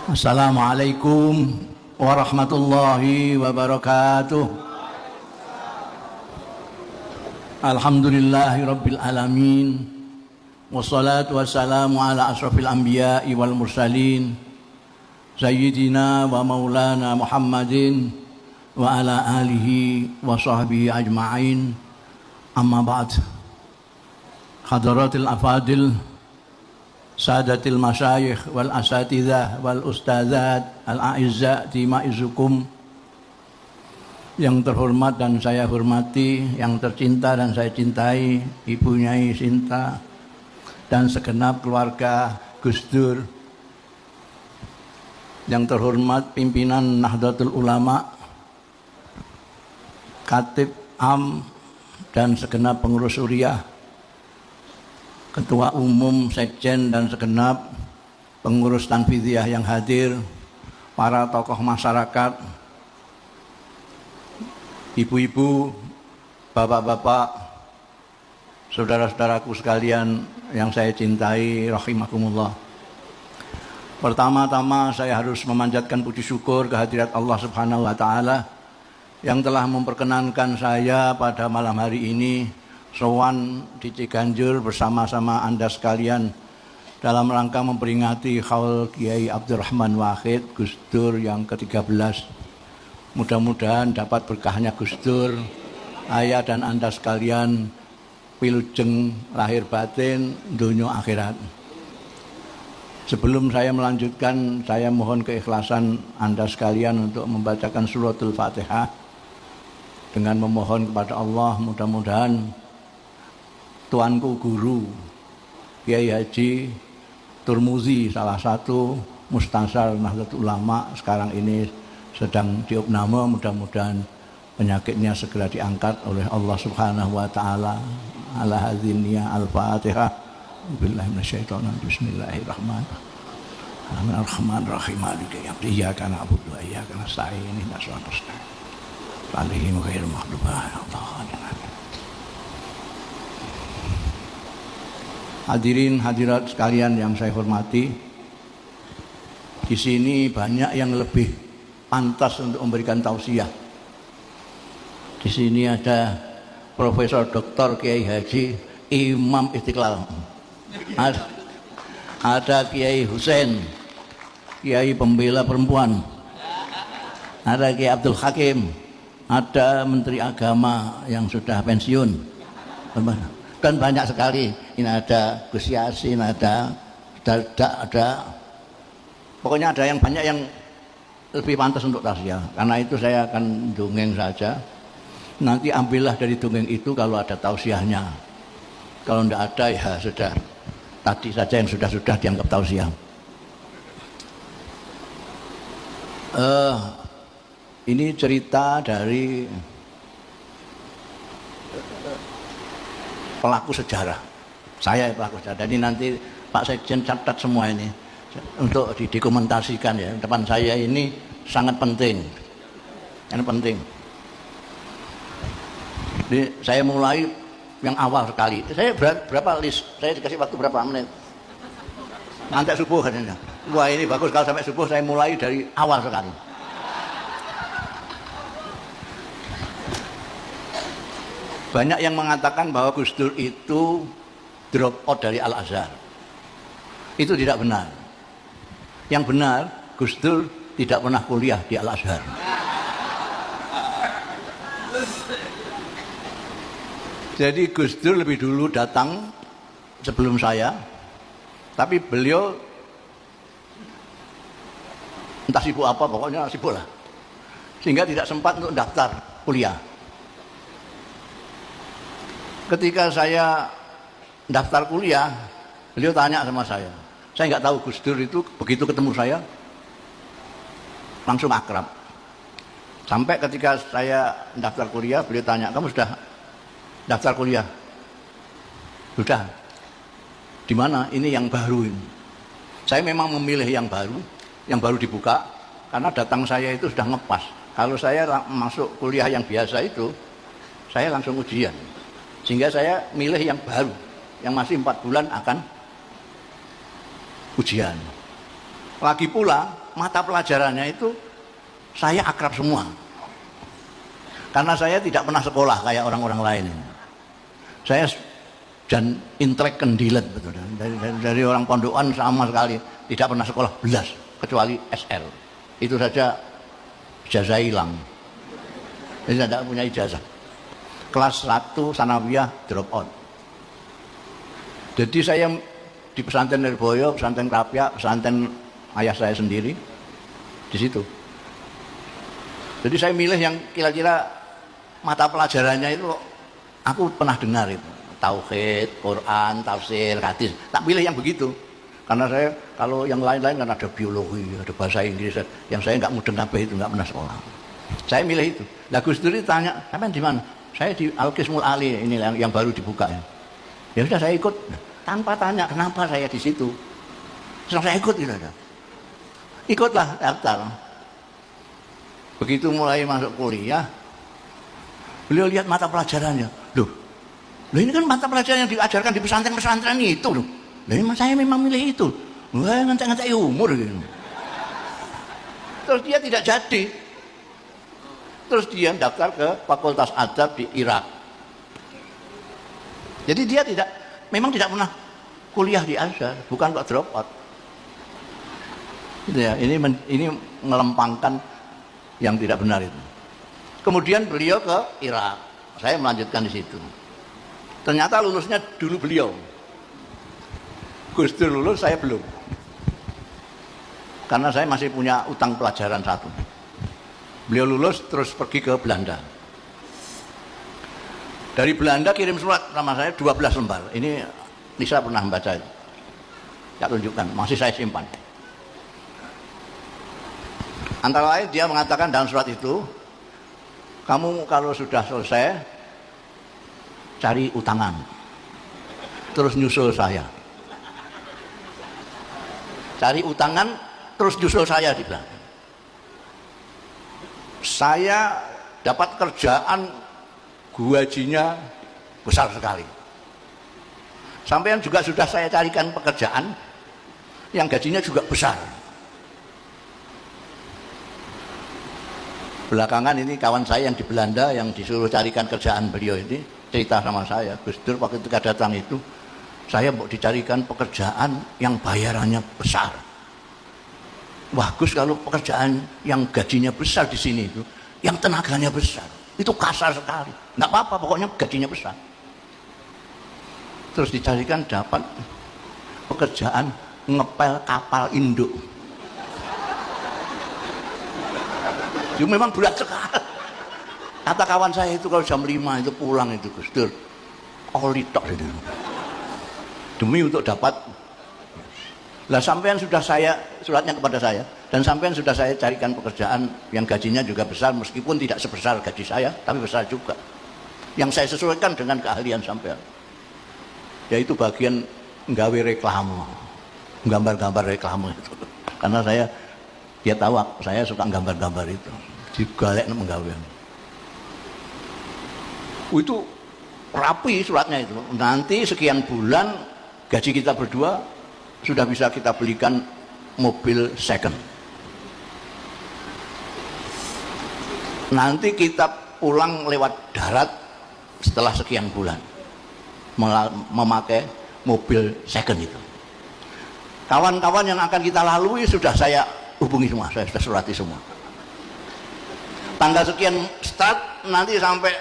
Assalamualaikum warahmatullahi wabarakatuh. Alhamdulillahi rabbil alamin. Wassalatu wassalamu ala asrafil anbiya'i wal mursalin Sayyidina wa maulana Muhammadin wa ala alihi wa sahbihi ajma'in. Amma ba'd. Hadaratil afadil, Sadatil masyayikh wal asatidzah wal ustadzat al-a'izza timaizukum, yang terhormat dan saya hormati, yang tercinta dan saya cintai, Ibu Nyai Sinta dan segenap keluarga Gus Dur, yang terhormat pimpinan Nahdlatul Ulama, Khatib Am dan segenap pengurus Suriah, Ketua Umum, Sekjen dan segenap pengurus Tanfidiyah yang hadir, para tokoh masyarakat, ibu-ibu, bapak-bapak, saudara-saudaraku sekalian yang saya cintai, rahimakumullah. Pertama-tama saya harus memanjatkan puji syukur kehadirat Allah Subhanahu wa taala yang telah memperkenankan saya pada malam hari ini sowan di Ciganjur bersama-sama Anda sekalian dalam rangka memperingati Haul Kiai Abdurrahman Wahid Gus Dur yang ke-13. Mudah-mudahan dapat berkahnya Gus Dur, ayah dan Anda sekalian, wilujeng lahir batin, dunya akhirat. Sebelum saya melanjutkan, saya mohon keikhlasan Anda sekalian untuk membacakan suratul Fatihah dengan memohon kepada Allah, mudah-mudahan tuanku guru Kiai Haji Turmuzi, salah satu mustasyar Nahdlatul Ulama, sekarang ini sedang diopname, mudah-mudahan penyakitnya segera diangkat oleh Allah Subhanahu wa taala. Ala hadziniyah al-Fatihah. Billahi minasyaitonir bismillahirrahmanirrahim. Ar-Rahmanir-Rahim. Iyyaka na'budu wa iyyaka nasta'in. Ihdinas siratal mustaqim. Alaihim ghairil maghdubi 'alaihim. Hadirin hadirat sekalian yang saya hormati, di sini banyak yang lebih pantas untuk memberikan tausiah. Di sini ada Profesor Dr. Kiai Haji Imam Istiqlal, ada Kiai Husain, Kiai pembela perempuan, ada Kiai Abdul Hakim, ada Menteri Agama yang sudah pensiun, dan banyak sekali. Ini ada Gus Yasin, ada pokoknya ada yang banyak yang lebih pantas untuk tausiah. Karena itu saya akan dongeng saja. Nanti ambillah dari dongeng itu kalau ada tausiahnya. Kalau tidak ada ya sudah, tadi saja yang sudah dianggap tausiah. Ini cerita dari pelaku sejarah. Saya pelaku sejarah. Jadi nanti Pak Sekjen catat semua ini untuk didokumentasikan ya. Depan saya ini sangat penting. Ini penting. Jadi saya mulai yang awal sekali. Saya berapa list? Saya dikasih waktu berapa menit? Nanti subuh katanya. Wah, ini bagus kalau sampai subuh. Saya mulai dari awal sekali. Banyak yang mengatakan bahwa Gus Dur itu drop out dari Al-Azhar. Itu tidak benar. Yang benar, Gus Dur tidak pernah kuliah di Al-Azhar. Jadi Gus Dur lebih dulu datang sebelum saya, tapi beliau entah sibuk apa, pokoknya sibuk lah, sehingga tidak sempat untuk daftar kuliah. Ketika saya daftar kuliah, beliau tanya sama saya nggak tahu Gus Dur itu, begitu ketemu saya langsung akrab. Sampai ketika saya daftar kuliah, beliau tanya, kamu sudah daftar kuliah? Sudah. Di mana? Ini yang baru ini. Saya memang memilih yang baru dibuka, karena datang saya itu sudah ngepas. Kalau saya masuk kuliah yang biasa itu, saya langsung ujian. Sehingga saya milih yang baru, yang masih 4 bulan akan ujian. Lagi pula mata pelajarannya itu saya akrab semua. Karena saya tidak pernah sekolah kayak orang-orang lain. Saya dan intelek kendilet betul. Dari orang pondokan sama sekali tidak pernah sekolah belas kecuali SL. Itu saja ijazah hilang. Jadi saya tidak punya ijazah. Kelas 1 sanawiyah drop out. Jadi saya di pesantren Nirboyo, pesantren Krapyak, pesantren ayah saya sendiri di situ. Jadi saya milih yang kira-kira mata pelajarannya itu aku pernah dengar itu, tauhid, Quran, tafsir, hadis. Tak pilih yang begitu. Karena saya kalau yang lain-lain kan ada biologi, ada bahasa Inggris, yang saya nggak mudeng kabeh itu, nggak pernah sekolah. Saya milih itu. Lah Gus Dur tanya, "Sampean di mana?" Saya di Al-Qismul Ali, ini yang baru dibuka ya. Ya sudah saya ikut tanpa tanya kenapa saya di situ. Terus saya ikut gitu aja. Ikutlah daftar. Begitu mulai masuk kuliah, beliau lihat mata pelajarannya. Loh ini kan mata pelajaran yang diajarkan di pesantren-pesantren itu loh. Loh saya memang milih itu. Wah ngantek-ngantek umur gitu. Terus dia tidak jadi. Terus dia daftar ke Fakultas Adab di Irak. Jadi dia memang tidak pernah kuliah di Azhar, bukan kok drop out. Gitu ya, ini melempangkan yang tidak benar itu. Kemudian beliau ke Irak, saya melanjutkan di situ. Ternyata lulusnya dulu beliau. Gus Dur lulus, saya belum. Karena saya masih punya utang pelajaran satu. Beliau lulus terus pergi ke Belanda. Dari Belanda kirim surat sama saya 12 lembar. Ini Nisa pernah membaca itu. Tak tunjukkan, masih saya simpan. Antara lain dia mengatakan dalam surat itu, kamu kalau sudah selesai cari utangan, terus nyusul saya. Cari utangan, terus nyusul saya di Belanda. Saya dapat kerjaan gajinya besar sekali. Sampai juga sudah saya carikan pekerjaan yang gajinya juga besar. Belakangan ini kawan saya yang di Belanda yang disuruh carikan kerjaan beliau ini cerita sama saya, Gus Dur waktu ketika datang itu saya mau dicarikan pekerjaan yang bayarannya besar. Wah Gus, kalau pekerjaan yang gajinya besar di sini itu, yang tenaganya besar, itu kasar sekali. Nggak apa-apa, pokoknya gajinya besar. Terus dicarikan dapat pekerjaan ngepel kapal induk. Itu memang berat sekali. Kata kawan saya itu kalau jam 5 itu pulang itu Gus Dur, oli tok itu. Demi untuk dapat. Lah sampean sudah saya suratnya kepada saya dan sampean sudah saya carikan pekerjaan yang gajinya juga besar meskipun tidak sebesar gaji saya tapi besar juga. Yang saya sesuaikan dengan keahlian sampean. Yaitu bagian nggawe reklame. Gambar-gambar reklame itu. Karena dia tahu saya suka gambar-gambar itu. Digalekno menggawe. Itu rapi suratnya itu. Nanti sekian bulan gaji kita berdua sudah bisa kita belikan mobil second. Nanti kita pulang lewat darat setelah sekian bulan memakai mobil second itu. Kawan-kawan yang akan kita lalui sudah saya hubungi semua, saya sudah surati semua. Tanggal sekian start, nanti sampai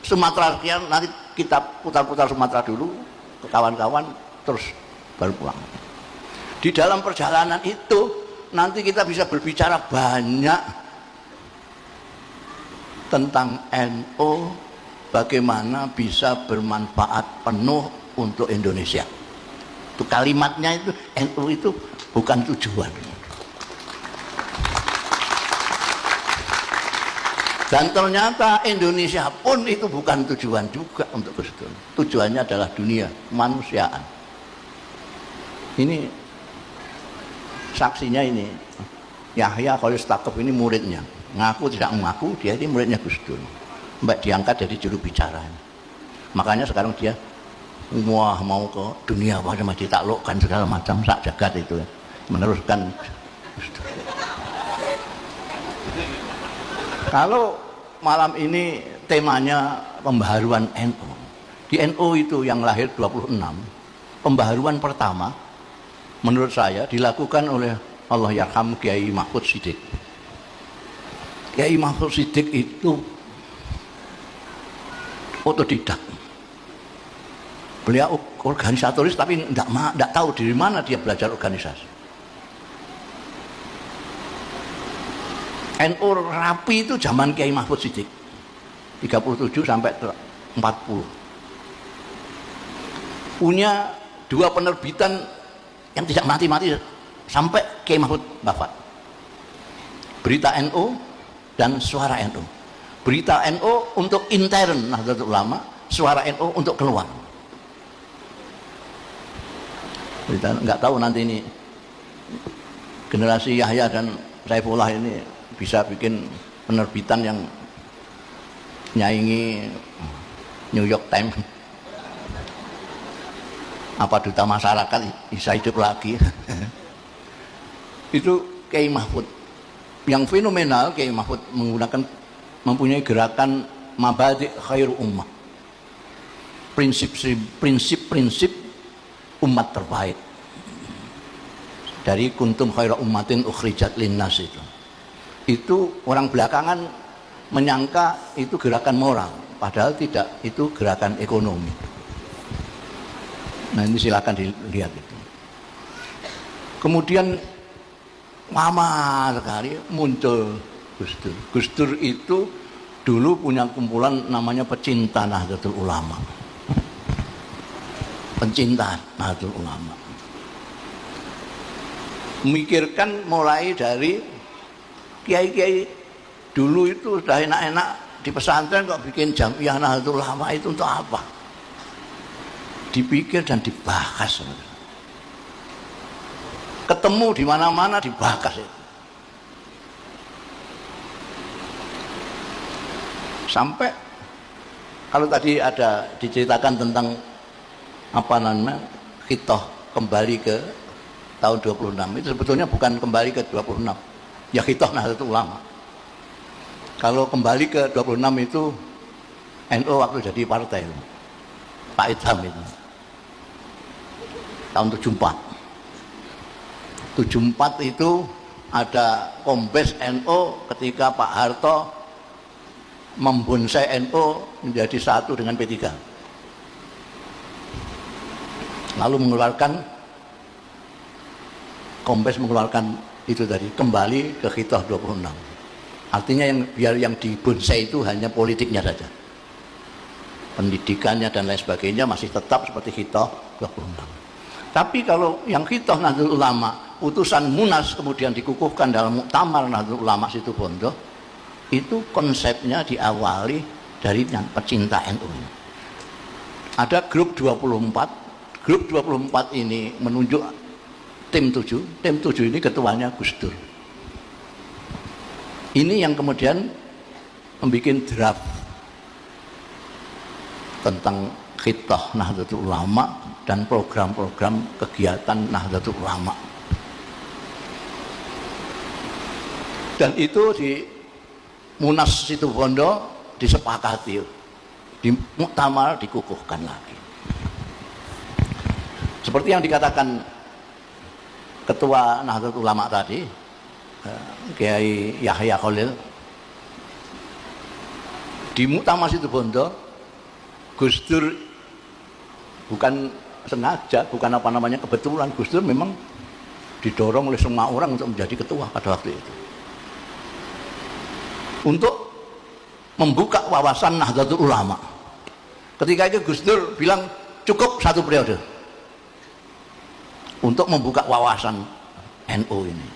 Sumatera sekian, nanti kita putar-putar Sumatera dulu ke kawan-kawan, terus baru pulang. Di dalam perjalanan itu nanti kita bisa berbicara banyak tentang NU, bagaimana bisa bermanfaat penuh untuk Indonesia. Itu kalimatnya itu, NU itu bukan tujuan. Dan ternyata Indonesia pun itu bukan tujuan juga untuk Gus Dur. Tujuannya adalah dunia, kemanusiaan. Ini saksinya ini Yahya Khalil Stakuf ini muridnya, ngaku tidak mengaku dia ini muridnya Gus Dur, mbak diangkat jadi juru bicara. Makanya sekarang dia wah mau ke dunia macam-macam ditaklukkan segala macam sak jagat itu meneruskan Gus Dur. Kalau malam ini temanya pembaharuan NU. Di NU itu yang lahir 26, pembaharuan pertama menurut saya dilakukan oleh Allahyarham Kiai Mahfud Siddiq. Kiai Mahfud Siddiq itu otodidak. Beliau organisatoris tapi tidak tahu dari mana dia belajar organisasi. NU rapi itu zaman Kiai Mahfud Siddiq 37 sampai 40. Punya 2 penerbitan yang tidak mati-mati sampai Kiai Mahfud wafat. Berita NU dan Suara NU. Berita NU untuk intern Nahdlatul Ulama, Suara NU untuk keluar. Kita nggak tahu nanti ini generasi Yahya dan Saifullah ini bisa bikin penerbitan yang nyaingi New York Times. Apa duta masyarakat bisa hidup lagi. Itu Kiai Mahfud. Yang fenomenal, Kiai Mahfud mempunyai gerakan mabadi khairu ummah. Prinsip-prinsip umat terbaik. Dari kuntum khairu ummatin ukhrijat linnas itu. Itu orang belakangan menyangka itu gerakan moral, padahal tidak, itu gerakan ekonomi. Nah ini silakan dilihat itu. Kemudian lama sekali muncul Gus Dur. Gus Dur itu dulu punya kumpulan namanya Pecinta Nahdlatul Ulama. Pencinta Nahdlatul Ulama. Memikirkan mulai dari kiai-kiai dulu itu sudah enak-enak di pesantren kok bikin Jamiah Nahdlatul Ulama itu untuk apa? Dipikir dan dibahas. Ketemu di mana-mana dibahas itu. Sampai kalau tadi ada diceritakan tentang apa namanya khitoh kembali ke tahun 26, itu sebetulnya bukan kembali ke 26, ya khitoh Nahdlatul Ulama. Kalau kembali ke 26 itu NU waktu jadi partai Pak Idham itu tahun 74 itu ada Kombes NU ketika Pak Harto membonsai NU menjadi satu dengan P3, lalu mengeluarkan Kombes mengeluarkan itu tadi kembali ke khitoh 26. Artinya biar yang dibonsai itu hanya politiknya saja, pendidikannya dan lain sebagainya masih tetap seperti khitoh 26. Tapi kalau yang khitoh Nahdlatul Ulama, utusan Munas kemudian dikukuhkan dalam Muktamar Nahdlatul Ulama Situbondo, itu konsepnya diawali dari yang pecinta NU. Ada grup 24, grup 24 ini menunjuk tim 7 ini ketuanya Gus Dur. Ini yang kemudian membuat draft tentang khitoh Nahdlatul Ulama dan program-program kegiatan Nahdlatul Ulama. Dan itu di Munas Situbondo disepakati, di Muktamar dikukuhkan lagi. Seperti yang dikatakan Ketua Nahdlatul Ulama tadi, Kiai Yahya Khalil, di Muktamar Situbondo Gus Dur bukan sengaja, bukan apa namanya kebetulan, Gus Dur memang didorong oleh semua orang untuk menjadi ketua pada waktu itu, untuk membuka wawasan Nahdlatul Ulama. Ketika itu Gus Dur bilang cukup 1 periode untuk membuka wawasan NU ini,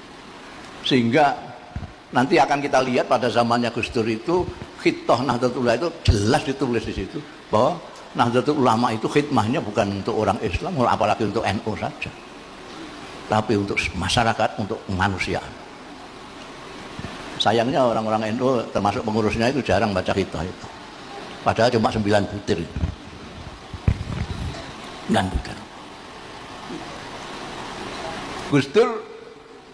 sehingga nanti akan kita lihat pada zamannya Gus Dur itu khitoh Nahdlatul Ulama itu jelas ditulis di situ bahwa Nahdlatul Ulama itu khidmahnya bukan untuk orang Islam, apalagi untuk NU saja, tapi untuk masyarakat, untuk kemanusiaan. Sayangnya orang-orang NU termasuk pengurusnya itu jarang baca khitoh itu, padahal cuma 9 butir. 9 butir. Gus Dur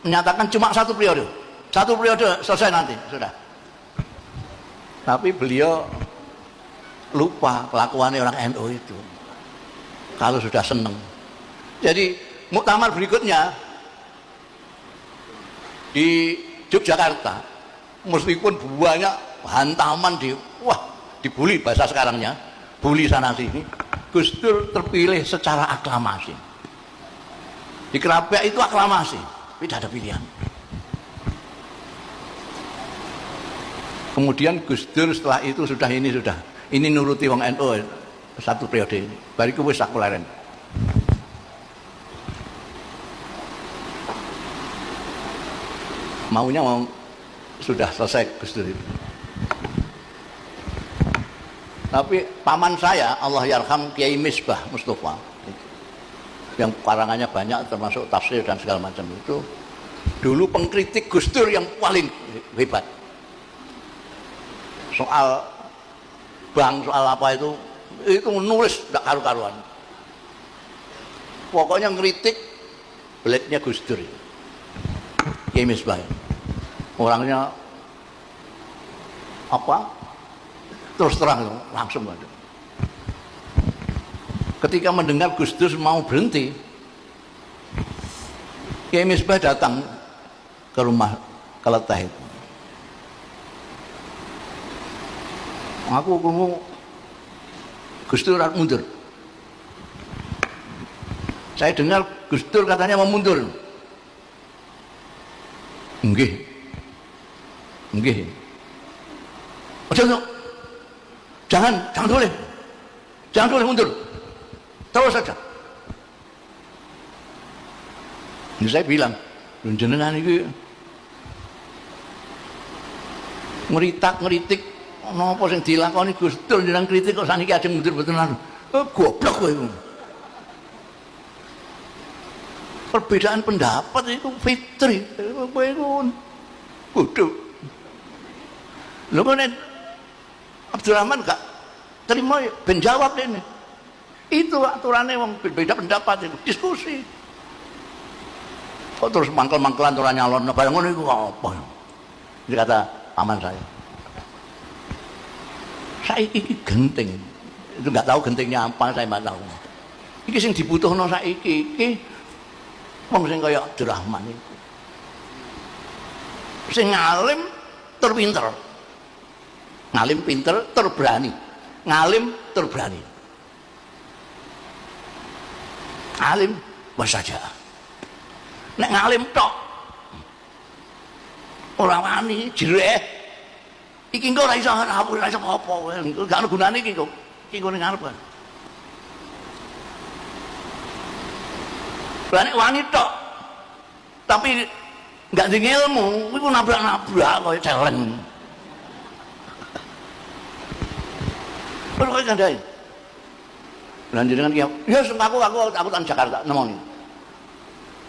menyatakan cuma 1 periode, 1 periode selesai nanti, sudah. Tapi beliau lupa kelakuannya orang NU itu. Kalau sudah seneng. Jadi muktamar berikutnya di Yogyakarta, meskipun banyak hantaman dibully bahasa sekarangnya, bully sana sini, Gus Dur terpilih secara aklamasi. Di Kerapia itu aklamasi, tidak ada pilihan. Kemudian Gus Dur setelah itu sudah ini nuruti wong NU 1 periode ini. Bariku wis aku leren. Maunya mau sudah selesai Gus Dur itu. Tapi paman saya, Allah yarham, Kiai Misbah Mustafa, yang karangannya banyak termasuk tafsir dan segala macam itu, dulu pengkritik Gus Dur yang paling hebat. Soal bank, soal apa itu nulis tidak karu-karuan. Pokoknya ngeritik beleknya Gus Dur. Kiai Misbah. Orangnya apa? Terus terang langsung aja. Ketika mendengar Gus Dur mau berhenti, Kiai Misbah datang ke rumah Keleteh itu. Aku krungu Gus Dur mundur. Saya dengar Gus Dur katanya mau mundur. Nggih. Jangan boleh mundur. Terus saja. Ini saya bilang, jenengan ini ngeritik napa sing dilakoni Gus Dur jenengan kritik kok saniki ajeng mundur mboten anu. Goblok kowe. Perbedaan pendapat itu fitri. Kowe itu bodoh. Lho kok Abdurrahman gak terima ben jawab ini. Itu aturannya wong beda pendapat itu diskusi. Kok terus mangkel-mangkelan ora nyalon barang ngono iku apa? Ini kata paman saya. Saiki iki genting. Itu enggak tahu gentingnya apa, saya enggak tahu. Iki sing dibutuhno saiki iki wong sing kaya Abdurrahman iku. Sing alim tur pinter. Ngalim pinter tur berani. Ngalim tur berani. Alim wasaja. Nek ngalim tok ora wani jereh. Iki engko ora iso apa-apa. Gak ono gunane iki kok. Iki ngene ngarep kan. Nek wani tok tapi enggak ndek ilmu, iku nabrak-nabrak koyo celeng. Perlu kau kandai. Lanjutkan dia. Ya, aku tan Jakarta nemoni.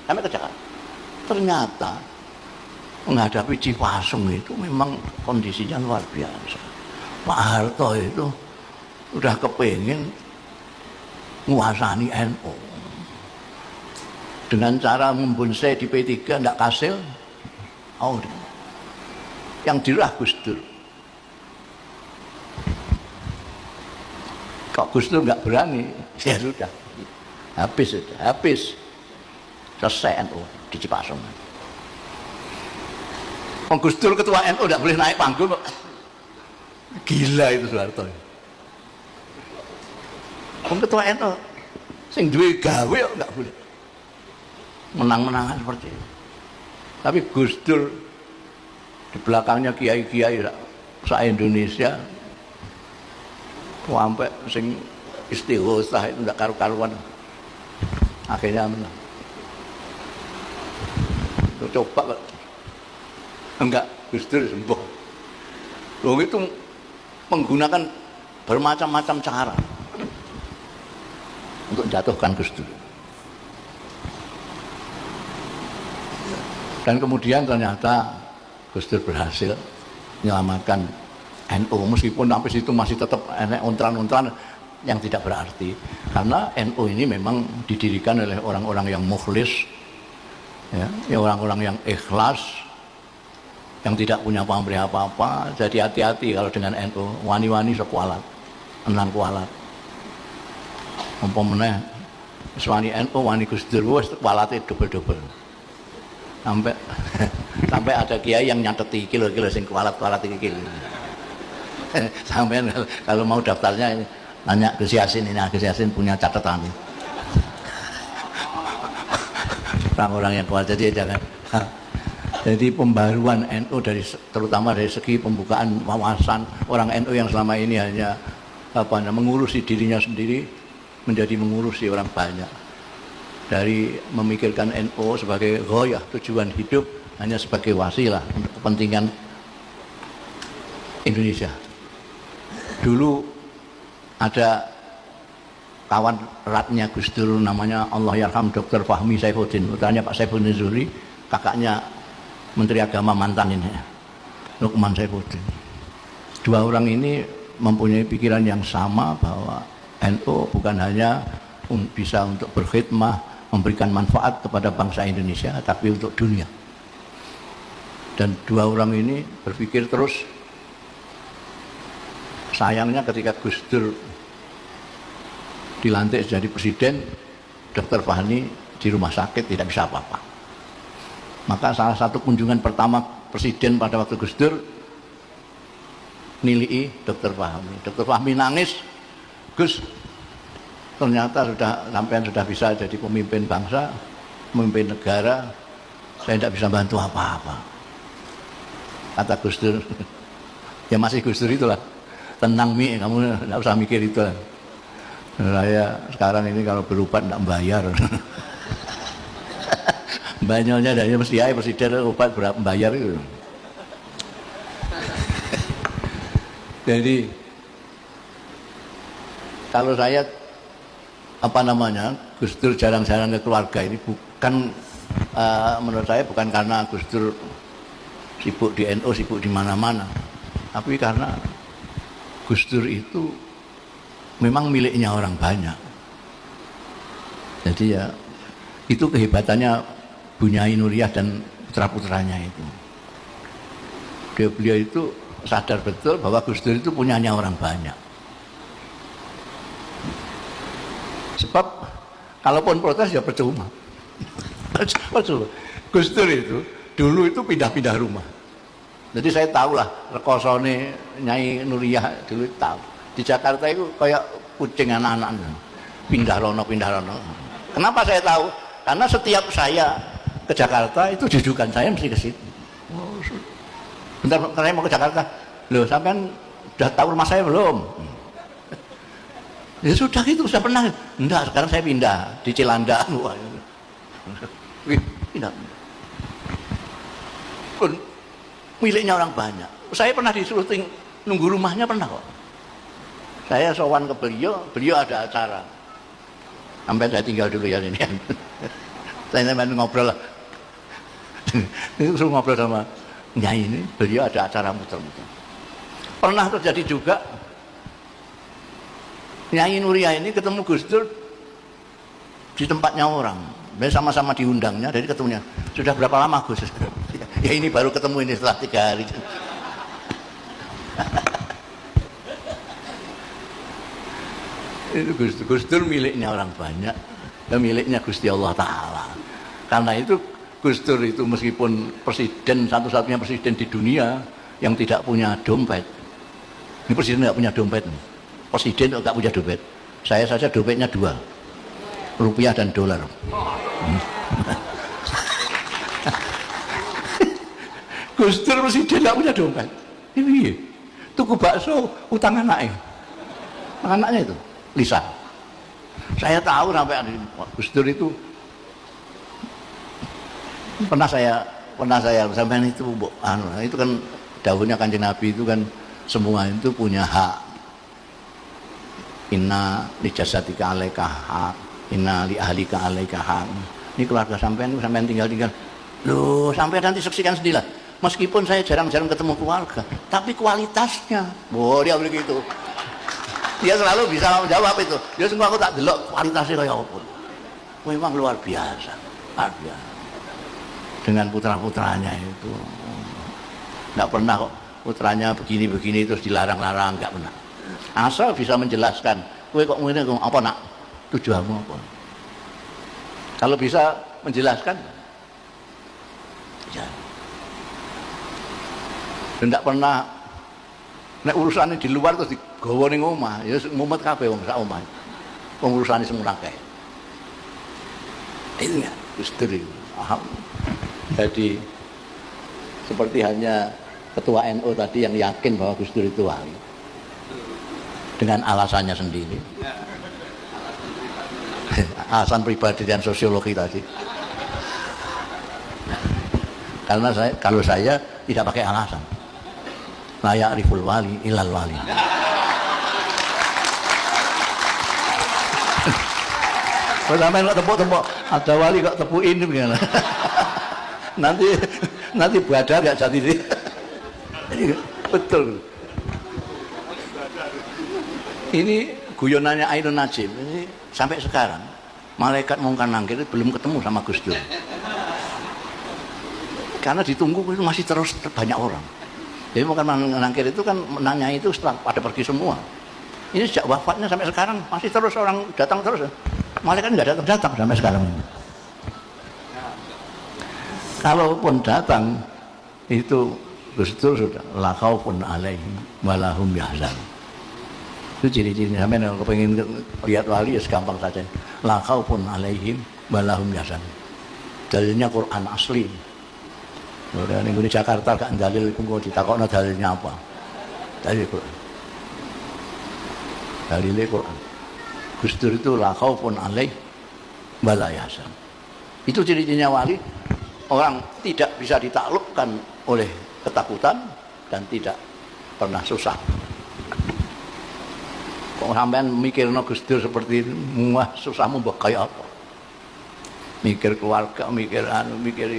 Kami ke Jakarta. Ternyata menghadapi Cipasung itu memang kondisinya luar biasa. Pak Harto itu udah kepingin menguasani NU dengan cara membonsai di P3 tidak kasil. Yang dirah Gus Dur. Kok Gus Dur nggak berani? Ya sudah, habis. Selesai NU di Cipasung. Gus Dur ketua NU nggak boleh naik panggung. Gila itu Soeharto. Ketua NU, sing duwe gawe nggak boleh menang-menangan seperti itu. Tapi Gus Dur di belakangnya kiai-kiai se-Indonesia. Sampai sing istighosah itu ndak karu-karuan. Akhirnya menang. Coba kok enggak Gus Dur sembuh. Loh itu menggunakan bermacam-macam cara untuk jatuhkan Gus Dur. Dan kemudian ternyata Gus Dur berhasil menyelamatkan NU, meskipun sampai situ masih tetap ontran-ontran yang tidak berarti, karena NU ini memang didirikan oleh orang-orang yang mukhlis, ya orang-orang yang ikhlas, yang tidak punya pamrih apa-apa. Jadi hati-hati kalau dengan NU, wani-wani sekualat, enan kualat. Umpamane wani NU, wani Gus Dur, wis kualate double-double. Sampai sampai ada kiai yang nyateti kilo-kilo sing kualat-kualat iki. Sampai kalau mau daftarnya nanya Gus Yasin, ini Gus Yasin punya catatan. Orang-orang yang kuat, jadi jangan. Jadi pembaruan NU terutama dari segi pembukaan wawasan orang NU yang selama ini hanya mengurusi dirinya sendiri menjadi mengurusi orang banyak. Dari memikirkan NU sebagai ghoyah, tujuan hidup, hanya sebagai wasilah untuk kepentingan Indonesia. Dulu ada kawan eratnya Gus Dur namanya Allahyarham Dr. Fahmi Saifuddin, putranya Pak Saifuddin Zuhri, kakaknya Menteri Agama mantan ini, Lukman Saifuddin. Dua orang ini mempunyai pikiran yang sama bahwa NU bukan hanya bisa untuk berkhidmah, memberikan manfaat kepada bangsa Indonesia, tapi untuk dunia. Dan dua orang ini berpikir terus. Sayangnya ketika Gus Dur dilantik jadi presiden, Dr. Fahmi di rumah sakit tidak bisa apa-apa. Maka salah satu kunjungan pertama presiden pada waktu Gus Dur nilai Dr. Fahmi. Dr. Fahmi nangis, Gus, ternyata sampean sudah bisa jadi pemimpin bangsa, pemimpin negara, saya tidak bisa bantu apa-apa. Kata Gus Dur, ya masih Gus Dur itulah, tenang Mi, kamu tidak usah mikir itu. Saya sekarang ini kalau berobat tidak bayar. Banyaknya dari mesti ya presiden obat berapa bayar itu. Jadi kalau saya Gus Dur jarang-jarang ke keluarga ini bukan menurut saya bukan karena Gus Dur sibuk di NU, sibuk di mana-mana, tapi karena Gus Dur itu memang miliknya orang banyak. Jadi ya itu kehebatannya Bunyai Nuriyah dan putra-putranya itu. Beliau itu sadar betul bahwa Gus Dur itu punyanya orang banyak. Sebab kalaupun protes ya percuma. Percuma. Gus Dur itu dulu itu pindah-pindah rumah. Jadi saya tahu lah rekosone Nyai Nuriyah dulu tahu. Di Jakarta itu kayak kucing anak-anak. Pindah rono. Kenapa saya tahu? Karena setiap saya ke Jakarta itu jujukan saya mesti ke situ. Oh, bentar, saya mau ke Jakarta. Loh, sampean udah tahu rumah saya belum? Ya sudah gitu, sudah pernah. Enggak, sekarang saya pindah di Cilandak. Pindah. Pun miliknya orang banyak. Saya pernah disuruh nunggu rumahnya, pernah kok. Saya sowan ke beliau ada acara. Sampai saya tinggal dulu ya ini. Saya ngobrol lah. Itu suruh ngobrol sama Nyai ini, beliau ada acara muter-muter. Pernah terjadi juga Nyai Nuriyah ini ketemu Gus Dur di tempatnya orang. Dia sama-sama diundangnya, jadi ketemunya. Sudah berapa lama Gus? Ya ini baru ketemu ini setelah 3 hari. Itu Gus Dur miliknya orang banyak dan miliknya Gusti Allah Ta'ala. Karena itu Gus Dur itu meskipun presiden, satu-satunya presiden di dunia yang tidak punya dompet. Ini presiden tidak punya dompet. Presiden tidak punya dompet. Saya saja dompetnya 2, rupiah dan dolar. Gus Dur presiden tidak punya dompet. Ini tuku bakso utang anaknya. Anaknya itu Lisa. Saya tahu sampai Gus Dur itu pernah saya sampai itu itu kan dahulunya Kanjeng Nabi itu kan semua itu punya hak. Inna li jasadika alaika hak, inna li ahlika alaika hak. Ini keluarga sampean tinggal. Loh, sampai nanti saksikan sendirilah. Meskipun saya jarang-jarang ketemu keluarga, tapi kualitasnya. Dia begitu. Dia selalu bisa menjawab itu. Dia semua aku tak delok kualitasnya kayak apa. Memang luar biasa. Dengan putra-putranya itu. Enggak pernah kok putranya begini-begini terus dilarang-larang, enggak pernah. Asal bisa menjelaskan, kowe kok ngene kok apa nak? Tujuanmu apa? Kalau bisa menjelaskan, ya. Tidak pernah nek urusannya di luar terus digawa ning omah, ya mumet kabeh wong sak omah. Wong urusane semua akeh. Itu ya, Gus Dur. Jadi seperti hanya ketua NU tadi yang yakin bahwa Gus Dur itu wali. Dengan alasannya sendiri. Alasan pribadi dan sosiologi tadi. Karena kalau saya tidak pakai alasan. La ya'riful wali ilal wali. Sampai kok tepuk-tepuk, ada wali kok tepukin begini. nanti badar gak jadi sih. Betul. Ini guyonannya Ainun Najim ini sampai sekarang malaikat mungkar nangkir belum ketemu sama Gus Dur. Karena ditunggu itu masih terus banyak orang. Jadi mungkar nangkir itu kan nanya itu setelah pada pergi semua. Ini sejak wafatnya sampai sekarang masih terus orang datang terus. Malaikat nggak datang sampai sekarang. Kalaupun datang itu Gus Dur sudah la khaufun alaihim wa lahum yahzan. Itu ciri-cirinya. Sampai kalau pengen lihat wali ya segampang saja. La khaufun alaihim wa lahum yahzan. Dalilnya Quran asli. Udah ning di Jakarta gak dalil iku kok ditakokno dalilnya apa? Dalil Quran. Dalilnya Quran. Gus Dur itu la khaufun alaihim wa la yahzan. Itu ciri-cirinya wali. Orang tidak bisa ditaklukkan oleh ketakutan dan tidak pernah susah. Kok sampean mikirno Gus Dur seperti itu, wah susahmu mbok kaya apa? Mikir keluarga, mikir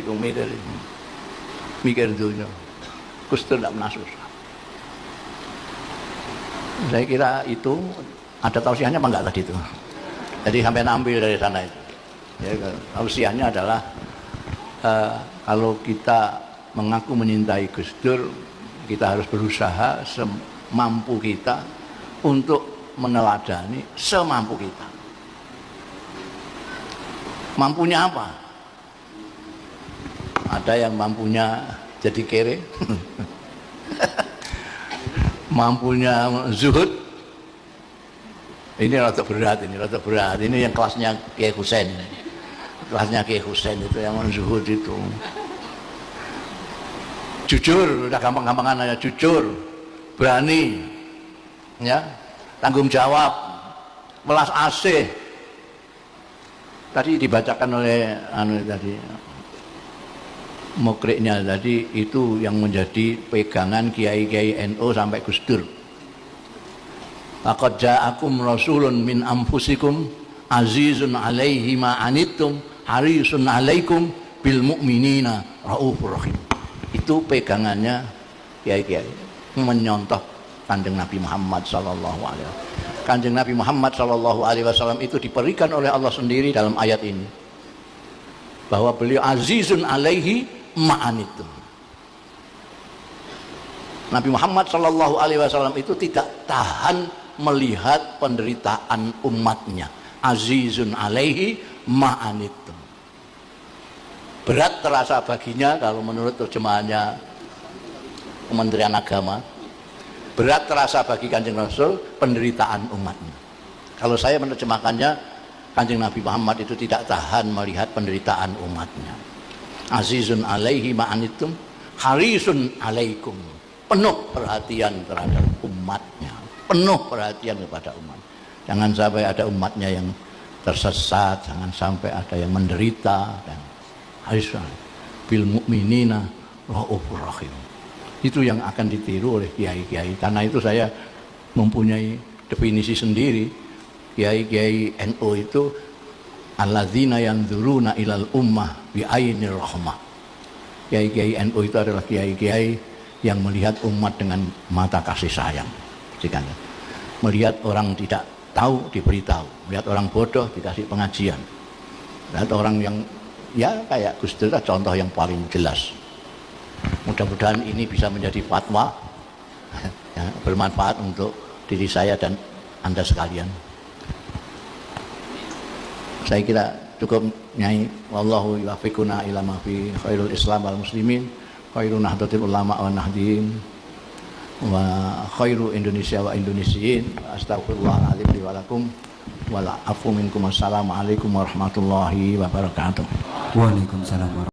iku, mikir dunia. Gus Dur tidak pernah susah. Saya kira itu ada tausiahnya apa enggak tadi itu? Jadi sampai ambil dari sana itu. Ya, tausiahnya adalah kalau kita mengaku menyintai Gus Dur, kita harus berusaha semampu kita untuk meneladani semampu kita. Mampunya apa? Ada yang mampunya jadi kere, mampunya zuhud. Ini rada berat, ini yang kelasnya Kiai Husain. Kelasnya Kiai Husain itu yang zuhud itu. Jujur, udah gampang-gampangan aja, jujur, berani, ya, tanggung jawab, welas asih. Tadi dibacakan oleh tadi mukriknya tadi itu yang menjadi pegangan kiai-kiai NU sampai Gus Dur. Laqad ja'akum rasulun min anfusikum azizun 'alaihi ma anittum harisun 'alaikum bil mu'minina raufur rahim. Itu pegangannya kiai-kiai menyontoh Kanjeng Nabi Muhammad sallallahu alaihi wasallam. Kanjeng Nabi Muhammad sallallahu alaihi wasallam itu diberikan oleh Allah sendiri dalam ayat ini bahwa beliau azizun 'alaihi ma anittum. Nabi Muhammad sallallahu alaihi wasallam itu tidak tahan melihat penderitaan umatnya. Azizun 'alaihi ma anittum. Berat terasa baginya kalau menurut terjemahannya Kementerian Agama. Berat terasa bagi Kanjeng Rasul penderitaan umatnya. Kalau saya menerjemahkannya, Kanjeng Nabi Muhammad itu tidak tahan melihat penderitaan umatnya. Azizun 'alaihi ma anittum harisun 'alaikum. Penuh perhatian terhadap umatnya. Penuh perhatian kepada umat. Jangan sampai ada umatnya yang tersesat, jangan sampai ada yang menderita dan harisun bil mu'minina raufur rahim. Itu yang akan ditiru oleh kiai-kiai. Karena itu saya mempunyai definisi sendiri. Kiai-kiai NU itu alladzina yanzuruna ilal ummah bi ainir rahmah. Kiai-kiai NU itu adalah kiai-kiai yang melihat umat dengan mata kasih sayang. Melihat orang tidak tahu diberitahu, melihat orang bodoh dikasih pengajian, melihat orang yang ya kayak Gus Dur contoh yang paling jelas. Mudah-mudahan ini bisa menjadi fatwa yang bermanfaat untuk diri saya dan Anda sekalian. Saya kira cukup, Nyai. Wallahu yuwaffiquna ila ma fi khairul Islam wal muslimin, khairun nahdlatul ulama wa nahdin, wa khairu Indonesia wa Indonesiin. Astagfirullahaladzim li wa lakum wal afu minkum. Assalamualaikum warahmatullahi wabarakatuh. Waalaikumsalam.